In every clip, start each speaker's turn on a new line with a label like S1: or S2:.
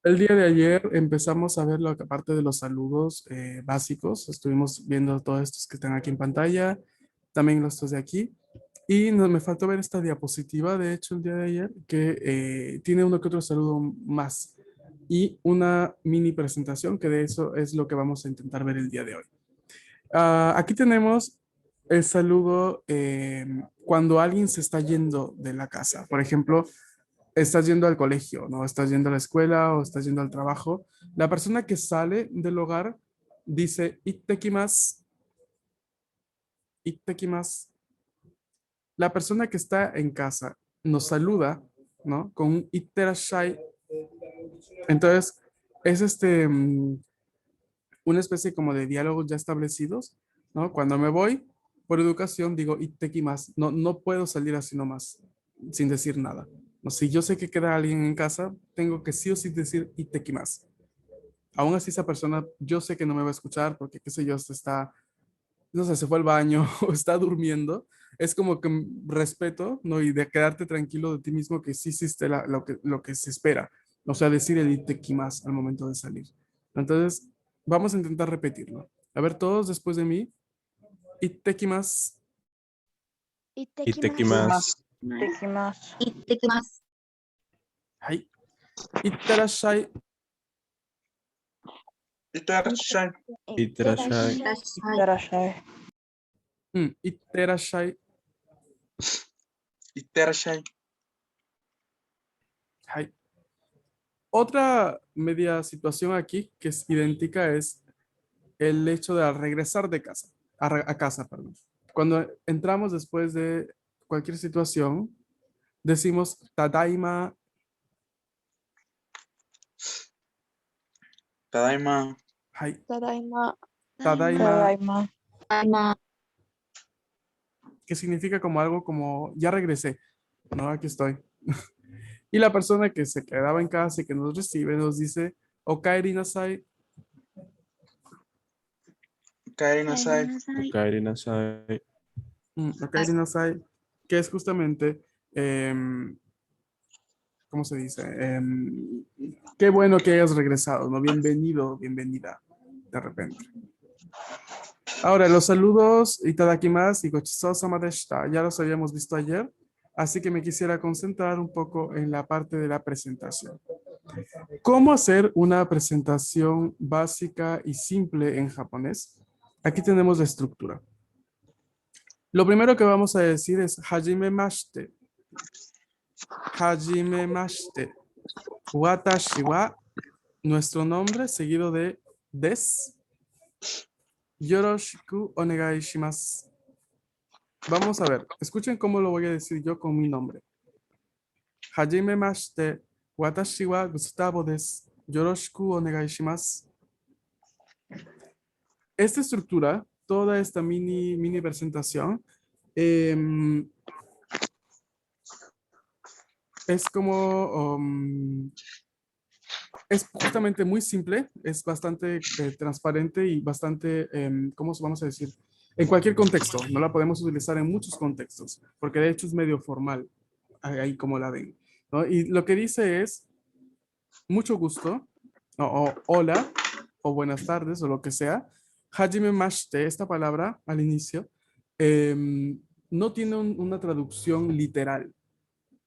S1: El día de ayer empezamos a ver la parte de los saludos básicos. Estuvimos viendo todos estos que están aquí en pantalla, también los de aquí. Y me faltó ver esta diapositiva, de hecho, el día de ayer, que tiene uno que otro saludo más y una mini presentación, que de eso es lo que vamos a intentar ver el día de hoy. Aquí tenemos el saludo cuando alguien se está yendo de la casa. Por ejemplo, estás yendo al colegio, ¿no? Estás yendo a la escuela o estás yendo al trabajo. La persona que sale del hogar dice ittekimasu, ittekimasu. La persona que está en casa nos saluda, ¿no? Con un itterashai. Entonces, es una especie como de diálogos ya establecidos, ¿no? Cuando me voy, por educación, digo ittekimasu. No, no puedo salir así nomás, sin decir nada. No, si yo sé que queda alguien en casa, tengo que sí o sí decir ittekimasu. Aún así esa persona, yo sé que no me va a escuchar porque, qué sé yo, se está, no sé, se fue al baño o está durmiendo. Es como que respeto, ¿no? Y de quedarte tranquilo de ti mismo que sí hiciste lo que se espera. O sea, decir el itekimas al momento de salir. Entonces, vamos a intentar repetirlo. A ver, todos después de mí. Itekimas.
S2: 行って
S3: 行ってき
S2: きま。
S3: ますす。
S4: できます。
S5: 行ってきます。
S1: はい。itterashai.
S3: いってらっしゃい。
S2: いってらっしゃい。
S5: いらっし
S4: い
S5: ゃい。
S4: ってらっしゃい。
S1: itterashai.
S3: いってらっしゃい。
S1: Hai. Otra media situación aquí que es idéntica es el hecho de regresar de casa, a casa, perdón. Cuando entramos después de cualquier situación, decimos tadaima,
S3: ただいま。
S1: hai,
S4: ただいま。
S2: ただい
S4: た
S1: tadaima,
S4: だいま。
S5: Taima.
S1: que significa como algo como ya regresé, ¿no? Aquí estoy. Y la persona que se quedaba en casa y que nos recibe nos dice okaeri nasai,
S3: おかえりなさい。
S2: ま。
S3: おかえりなさい。
S1: okaeri nasai, que es justamente, ¿cómo se dice? Qué bueno que hayas regresado, ¿no? Bienvenido, bienvenida, de repente. Ahora, los saludos, itadakimasu y gochizou-sama deshita, ya los habíamos visto ayer, así que me quisiera concentrar un poco en la parte de la presentación. ¿Cómo hacer una presentación básica y simple en japonés? Aquí tenemos la estructura. Lo primero que vamos a decir es hajimemashite. Hajimemashite. Watashi wa, nuestro nombre seguido de des. Yoroshiku onegai shimasu. Vamos a ver, escuchen cómo lo voy a decir yo con mi nombre. Hajimemashite, watashi wa Gustavo desu. Yoroshiku onegai shimasu. Esta estructura, toda esta mini presentación, es como, es justamente muy simple, es bastante transparente y bastante, ¿cómo vamos a decir? En cualquier contexto, no la podemos utilizar en muchos contextos, porque de hecho es medio formal, ahí como la ven, ¿no? Y lo que dice es, mucho gusto, o hola, o buenas tardes, o lo que sea. Hajime mashite, esta palabra al inicio, no tiene una traducción literal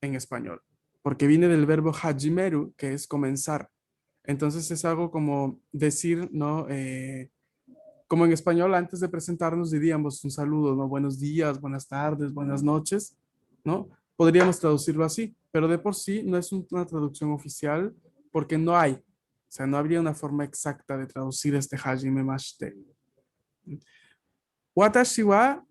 S1: en español, porque viene del verbo hajimeru, que es comenzar. Entonces es algo como decir, ¿no? Como en español, antes de presentarnos diríamos un saludo, ¿no? Buenos días, buenas tardes, buenas noches, ¿no? Podríamos traducirlo así, pero de por sí no es una traducción oficial porque no hay. O sea, no habría una forma exacta de traducir este hajime mashite. Watashi wa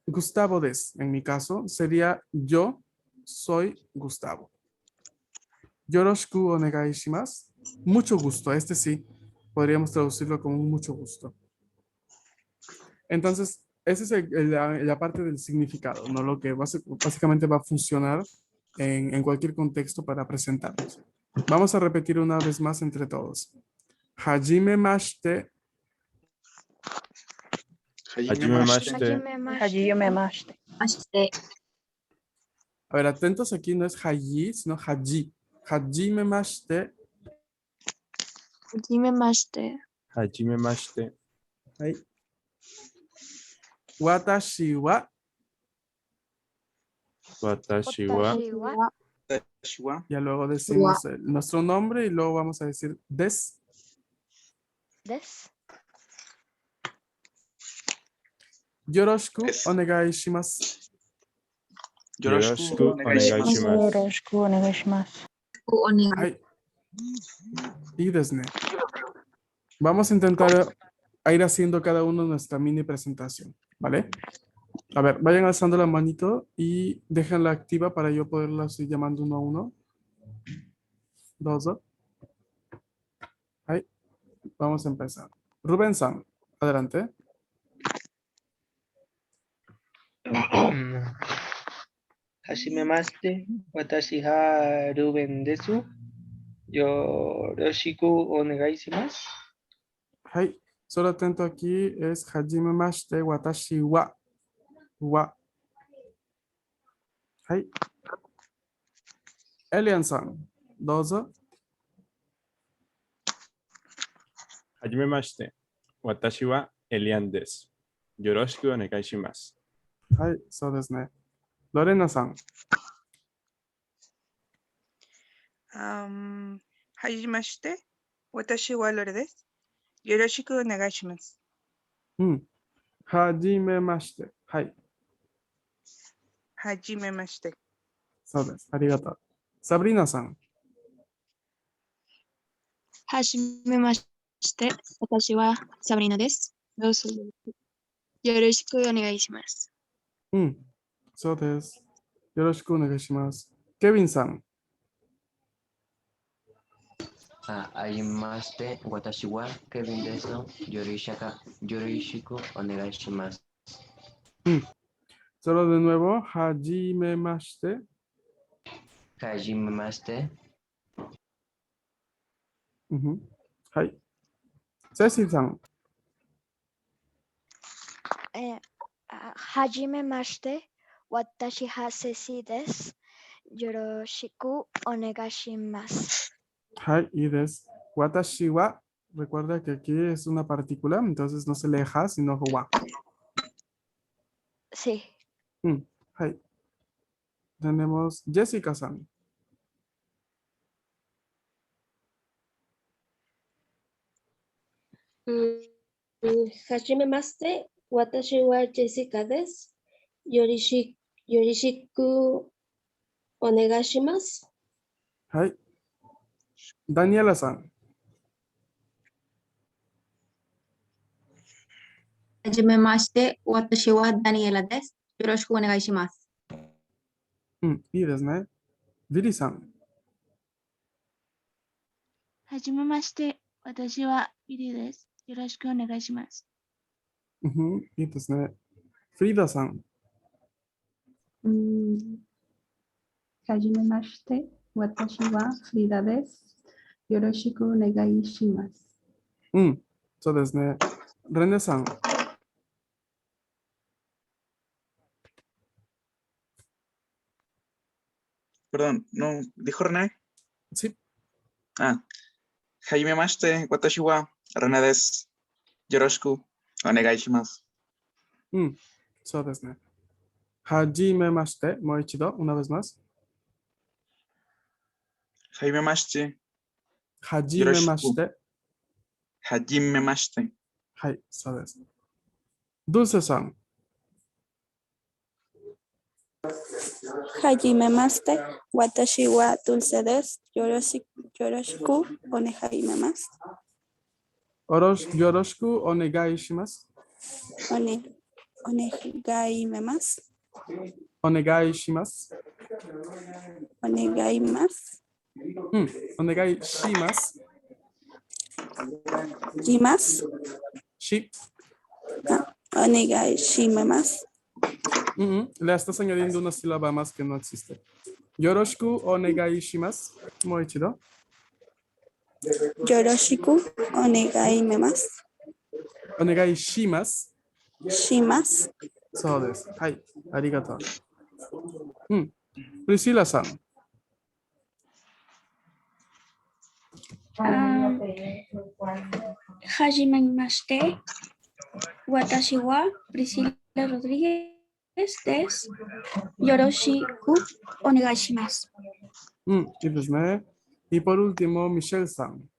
S1: Gustavo desu, en mi caso, sería yo soy Gustavo. Yoroshiku onegai shimasu. Mucho gusto, este sí, podríamos traducirlo como mucho gusto. Entonces, esa es la parte del significado, ¿no? Lo que básicamente va a funcionar en cualquier contexto para presentarnos. Vamos a repetir una vez más entre todos. Hajime mashite.
S3: はじめまし
S2: はじ
S3: て。
S2: めま
S4: はじ
S2: して。
S4: めまして。
S5: まして。
S1: A ver, atentos aquí, no es haji, sino haji. Hajime mashite.
S2: はじめまして。
S3: はじめまして。
S1: はい。Watashi wa.
S3: 私は、
S2: 私は
S3: Watashi wa
S1: Ya luego decimos nuestro nombre y luego vamos a decir des.
S2: です。
S1: Yoroshiku
S3: Des.
S1: onegai shimasu.
S3: よろしくお願いします。
S2: よろしくお願いします。
S1: はい。いいですね. Vamos a intentar ir haciendo cada uno nuestra mini presentación, ¿vale? A ver, vayan alzando la manito y déjenla activa para yo poderla ir llamando uno a uno. Dos. Ahí. Vamos a empezar. Rubén-san, adelante.
S4: はじめまして。私はルーベンです。よろしくお願いします。
S1: Ahí. Solo atento aquí es hajimemashite watashi wa. Wa. Ahí. Elian-san, どうぞ。
S3: はじめまして。私はエリアンです。よろしくお願いします。
S1: はい、そうですね。ロレナさん。
S5: はじめまして。私はロレです。よろしくお願いします。
S1: うん。はじめまして。はい。
S5: はじめまして。
S1: そうです。ありがとう。サブリナさん。
S2: はじめまして。私はサブリナです。どうぞよろしくお願いします。
S1: うん。そうです。よろしくお願いします。ケビンさん。
S6: はじめまして。私はケビンです。よろしくお願いします。
S1: Solo de nuevo. はじめまして。
S6: はじめまして。
S1: はい。セシルさん。
S2: はじめまして。私はセシです。よろしくお願いします。
S1: はい、いいです。Watashi wa. Recuerda que aquí es una partícula, entonces no se lee ha, sino wa.
S2: Sí.
S1: はい。Tenemos Jessica san.
S7: はじめまして。私はジェシカです。よろしくお願いします。
S1: はい。Daniela san.
S8: はじめまして。私はダニエラです。よろしくお願いします。
S1: いいですね。Viri san.
S9: はじめまして。私はビリーです。よろしくお願いします。
S1: いいですね。Frida san.
S10: はじめまして。私はフリーダです。よろしくお願いします。
S1: そうですね。René san.
S3: Perdón, ¿no dijo René?
S1: Sí.
S3: Hajimemashite, watashi wa René desu. Yoroshiku onegai shimasu.
S1: そうですね。はじめまして。もう一度、una vez más.
S3: Hajimemashite.
S1: はじめまして。
S3: Hajimemashite.
S1: はい、そうです。Dulceさん。
S11: はじめまして。私はドゥルセです。よろしくお願いします。
S1: よろしくお願いします。
S11: お願いします。
S1: お願いします。
S11: お願いします。
S1: お願いします。
S11: します。お願いします。
S1: Le estás añadiendo una sílaba más que no existe. Yoroshiku onegai shimasu. Moichido.
S11: Yoroshiku onegai shimasu.
S1: Onegai shimasu.
S11: Shimasu.
S1: So desu. Hai. Arigatou. Priscilla-san.
S9: Hajimemashite. Watashi wa Priscila Rodríguez desu. Yoroshiku onegaishimasu.
S1: Y pues, y por último, Michelle-san.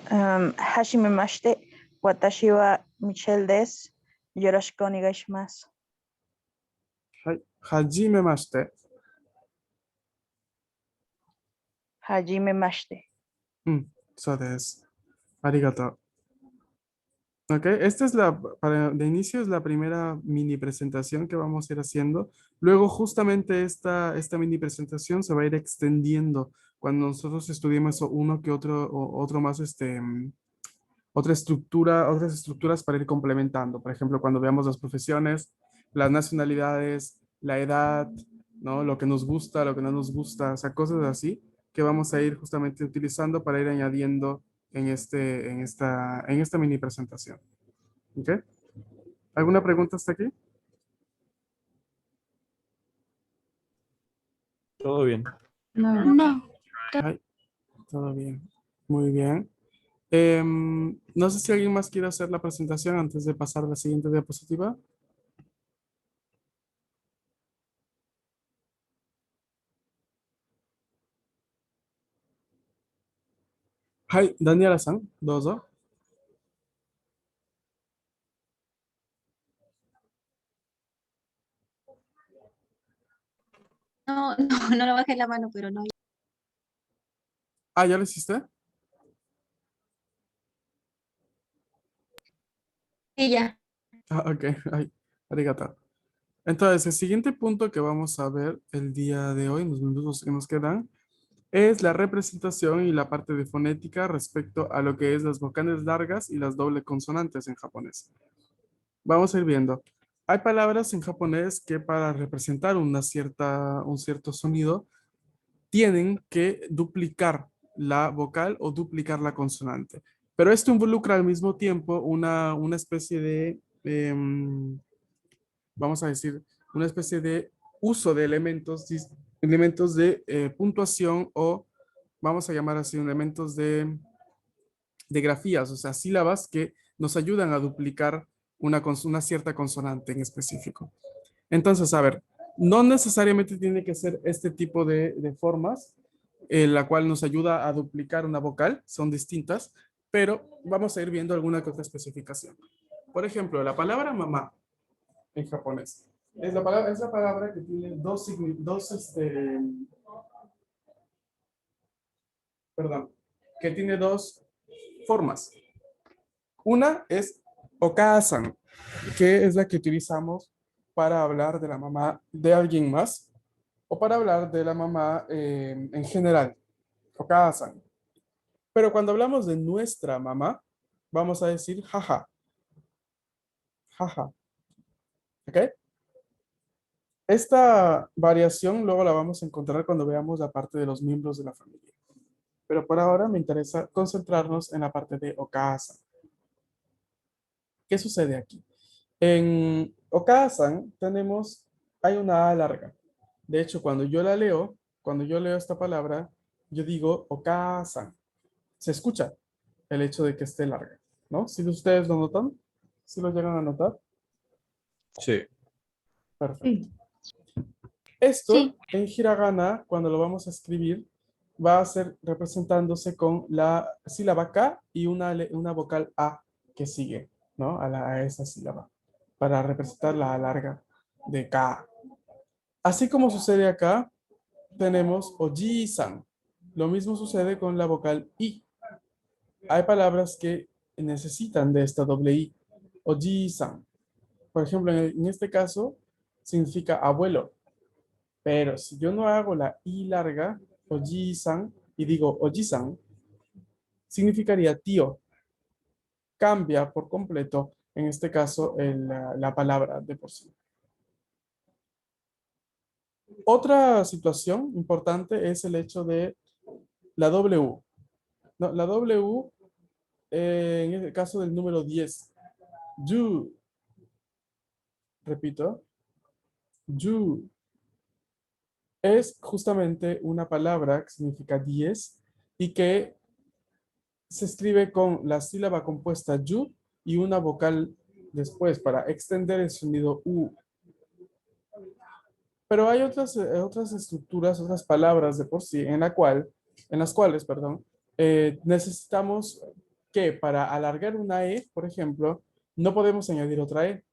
S12: Hajimemashite. Watashi wa Michelle desu. Yoroshiku onegaishimasu.
S1: Hajimemashite.
S12: Hajimemashite.
S1: So desu. Arigato. Ok, esta es de inicio es la primera mini presentación que vamos a ir haciendo. Luego justamente esta mini presentación se va a ir extendiendo cuando nosotros estudiemos uno que otro, otro más, otras estructuras para ir complementando. Por ejemplo, cuando veamos las profesiones, las nacionalidades, la edad, ¿no? Lo que nos gusta, lo que no nos gusta, o sea, cosas así que vamos a ir justamente utilizando para ir añadiendo en esta mini presentación. ¿Ok? ¿Alguna pregunta hasta aquí?
S3: Todo bien.
S9: No.
S1: Ay, todo bien. Muy bien. No sé si alguien más quiere hacer la presentación antes de pasar a la siguiente diapositiva. Hi, Daniela-san, dozo.
S8: No, no bajé la mano, pero no.
S1: Ah, ¿ya lo hiciste?
S8: Sí, ya.
S1: Ah, ok. Ay, arigato. Entonces, el siguiente punto que vamos a ver el día de hoy, en los minutos que nos quedan, es la representación y la parte de fonética respecto a lo que es las vocales largas y las doble consonantes en japonés. Vamos a ir viendo. Hay palabras en japonés que para representar un cierto sonido tienen que duplicar la vocal o duplicar la consonante. Pero esto involucra al mismo tiempo una especie de, vamos a decir, una especie de uso de elementos de puntuación o vamos a llamar así elementos de grafías, o sea, sílabas que nos ayudan a duplicar una cierta consonante en específico. Entonces, a ver, no necesariamente tiene que ser este tipo de formas, la cual nos ayuda a duplicar una vocal, son distintas, pero vamos a ir viendo alguna que otra especificación. Por ejemplo, la palabra mamá en japonés es la palabra que tiene que tiene dos formas. Una es okasan, que es la que utilizamos para hablar de la mamá de alguien más o para hablar de la mamá en general, okasan. Pero cuando hablamos de nuestra mamá, vamos a decir jaja. Jaja. ¿Ok? Esta variación luego la vamos a encontrar cuando veamos la parte de los miembros de la familia. Pero por ahora me interesa concentrarnos en la parte de okasan. ¿Qué sucede aquí? En okasan hay una A larga. De hecho, cuando yo leo esta palabra, yo digo okasan. Se escucha el hecho de que esté larga, ¿no? Si ustedes lo notan, si lo llegan a notar.
S3: Sí.
S1: Perfecto. Esto en hiragana, cuando lo vamos a escribir, va a ser representándose con la sílaba K y una vocal A que sigue, ¿no? A esa sílaba, para representar la A larga de K. Así como sucede acá, tenemos oji-san. Lo mismo sucede con la vocal I. Hay palabras que necesitan de esta doble I. Oji-san. Por ejemplo, en este caso, significa abuelo. Pero si yo no hago la I larga, oji-san, y digo oji-san, significaría tío. Cambia por completo, en este caso, la palabra de por sí. Otra situación importante es el hecho de la W. No, la W, en el caso del número 10, you. Repito, you. Es justamente una palabra que significa 10 y que se escribe con la sílaba compuesta yu y una vocal después para extender el sonido u. Pero hay otras estructuras, otras palabras de por sí en las cuales, perdón, necesitamos que para alargar una e, por ejemplo, no podemos añadir otra e.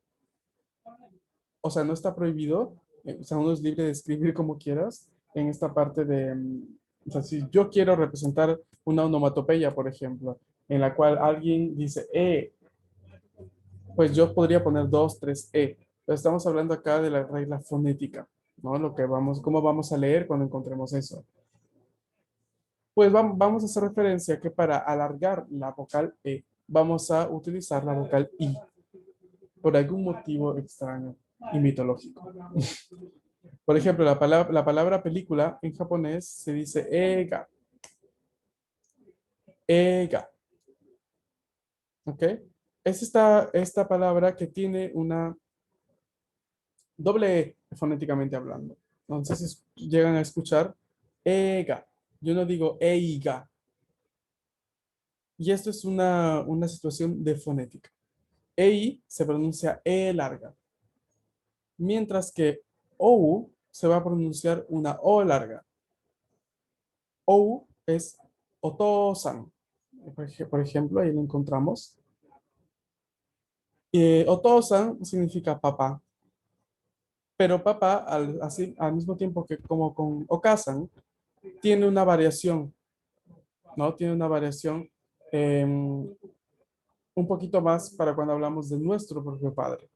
S1: O sea, no está prohibido. O sea, uno es libre de escribir como quieras en esta parte de, o sea, si yo quiero representar una onomatopeya, por ejemplo, en la cual alguien dice pues yo podría poner 2, 3, Pero estamos hablando acá de la regla fonética, ¿no? Cómo vamos a leer cuando encontremos eso. Pues vamos a hacer referencia que para alargar la vocal vamos a utilizar la vocal i, por algún motivo extraño y mitológico. Por ejemplo, la palabra película en japonés se dice ega. Ega. ¿Ok? Es esta palabra que tiene una doble E fonéticamente hablando. Entonces llegan a escuchar ega. Yo no digo eiga. Y esto es una situación de fonética. Ei se pronuncia E larga. Mientras que OU se va a pronunciar una O larga. OU es Otosan. Por ejemplo, ahí lo encontramos. Otosan significa papá. Pero papá, al mismo tiempo que como con Okasan, tiene una variación, ¿no? Tiene una variación un poquito más para cuando hablamos de nuestro propio padre.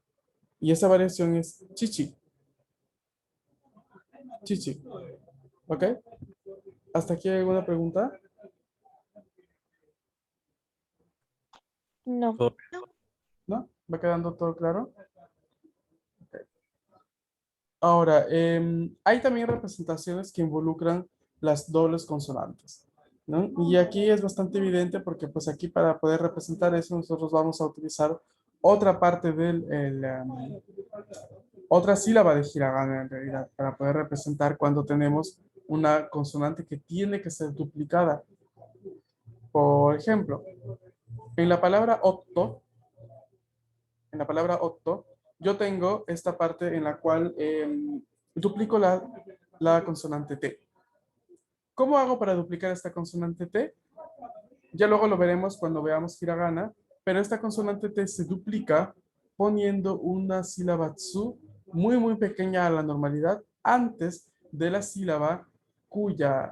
S1: Y esa variación es chichi. Chichi. ¿Ok? ¿Hasta aquí hay alguna pregunta?
S12: No.
S1: ¿No? ¿Va quedando todo claro? Ok. Ahora, hay también representaciones que involucran las dobles consonantes, ¿no? Y aquí es bastante evidente porque pues aquí para poder representar eso nosotros vamos a utilizar otra parte otra sílaba de hiragana en realidad para poder representar cuando tenemos una consonante que tiene que ser duplicada. Por ejemplo, en la palabra otto, yo tengo esta parte en la cual duplico la consonante T. ¿Cómo hago para duplicar esta consonante T? Ya luego lo veremos cuando veamos hiragana, pero esta consonante T se duplica poniendo una sílaba tsu muy, muy pequeña a la normalidad antes de la sílaba cuya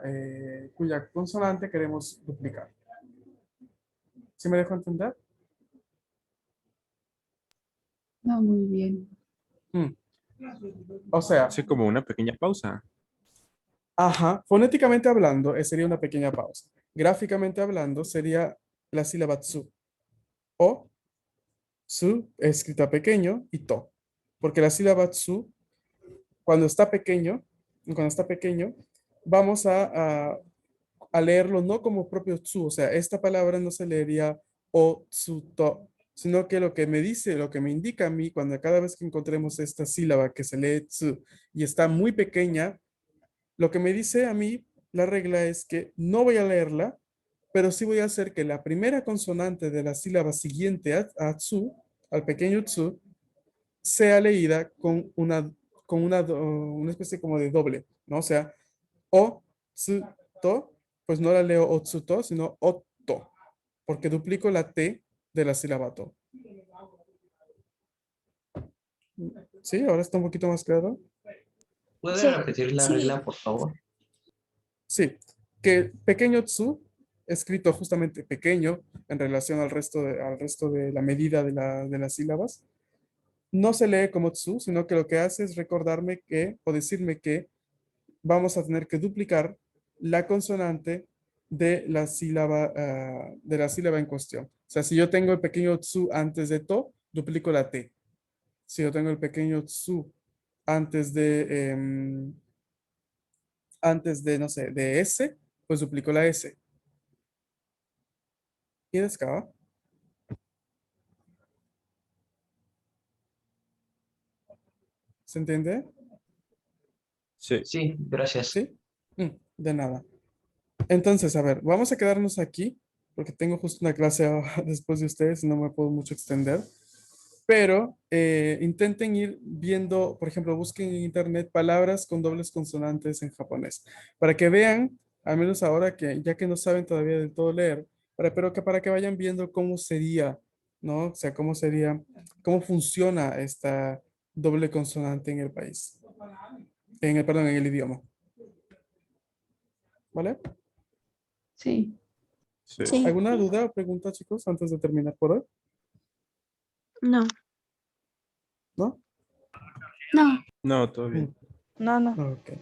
S1: consonante queremos duplicar. ¿Sí me dejo entender?
S10: No, muy bien.
S1: O sea,
S3: Hace como una pequeña pausa.
S1: ajá, fonéticamente hablando sería una pequeña pausa. Gráficamente hablando sería la sílaba tsu. O, tsu escrita pequeño y to. Porque la sílaba tsu, cuando está pequeño, vamos a leerlo no como propio tsu. O sea, esta palabra no se leería o, tsu, to, sino que lo que me dice, lo que me indica a mí, cuando cada vez que encontremos esta sílaba que se lee tsu y está muy pequeña, lo que me dice a mí, la regla es que no voy a leerla, pero sí voy a hacer que la primera consonante de la sílaba siguiente a tsu, al pequeño tsu, sea leída una especie como de doble, ¿no? O sea, o, tsu, to, pues no la leo o, tsu, to, sino o, to, porque duplico la T de la sílaba to. ¿Sí? ¿Ahora está un poquito más claro?
S6: ¿Puede
S2: Sí,
S6: repetir la regla, por favor?
S1: Sí, que pequeño tsu, escrito justamente pequeño en relación al resto de la medida de las sílabas, no se lee como tsu, sino que lo que hace es recordarme que, o decirme que vamos a tener que duplicar la consonante de la sílaba en cuestión. O sea, si yo tengo el pequeño tsu antes de to, duplico la T. Si yo tengo el pequeño tsu antes de, no sé, de S, pues duplico la S. ¿Y de acá? ¿Se entiende?
S3: Sí.
S6: Sí, gracias.
S1: ¿Sí? De nada. Entonces, a ver, vamos a quedarnos aquí porque tengo justo una clase después de ustedes y no me puedo mucho extender. Pero intenten ir viendo, por ejemplo, busquen en internet palabras con dobles consonantes en japonés para que vean, al menos ahora que ya que no saben todavía del todo leer, pero que para que vayan viendo cómo sería, ¿no? O sea, cómo sería, cómo funciona esta doble consonante en el país, perdón, en el idioma. ¿Vale?
S10: Sí.
S3: Sí.
S11: Sí.
S1: ¿Alguna duda o pregunta, chicos, antes de terminar por hoy?
S9: No.
S1: ¿No?
S11: No.
S3: No, todo bien.
S5: No, no.
S1: Ok.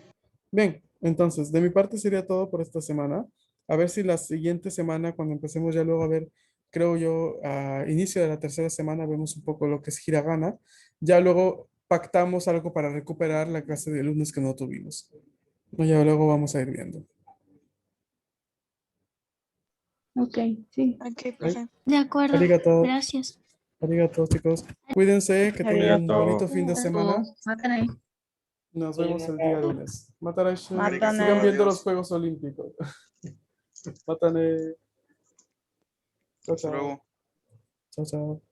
S1: Bien, entonces, de mi parte sería todo por esta semana. A ver si la siguiente semana, cuando empecemos ya luego a ver, creo yo, a inicio de la tercera semana, vemos un poco lo que es hiragana. Ya luego pactamos algo para recuperar la clase de lunes que no tuvimos. No, ya luego vamos a ir viendo.
S10: Ok, sí.
S5: Ok, perfecto.
S11: De acuerdo.
S1: Arigato.
S11: Gracias.
S1: Arigato, chicos. Cuídense, que tengan un
S3: Arigato.
S1: bonito fin de semana.
S8: Mátale.
S1: Nos vemos el día lunes. Matarashi.
S5: Matane.
S1: Sigan viendo los Juegos Olímpicos. Matane. Chao, chao. Chao, chao.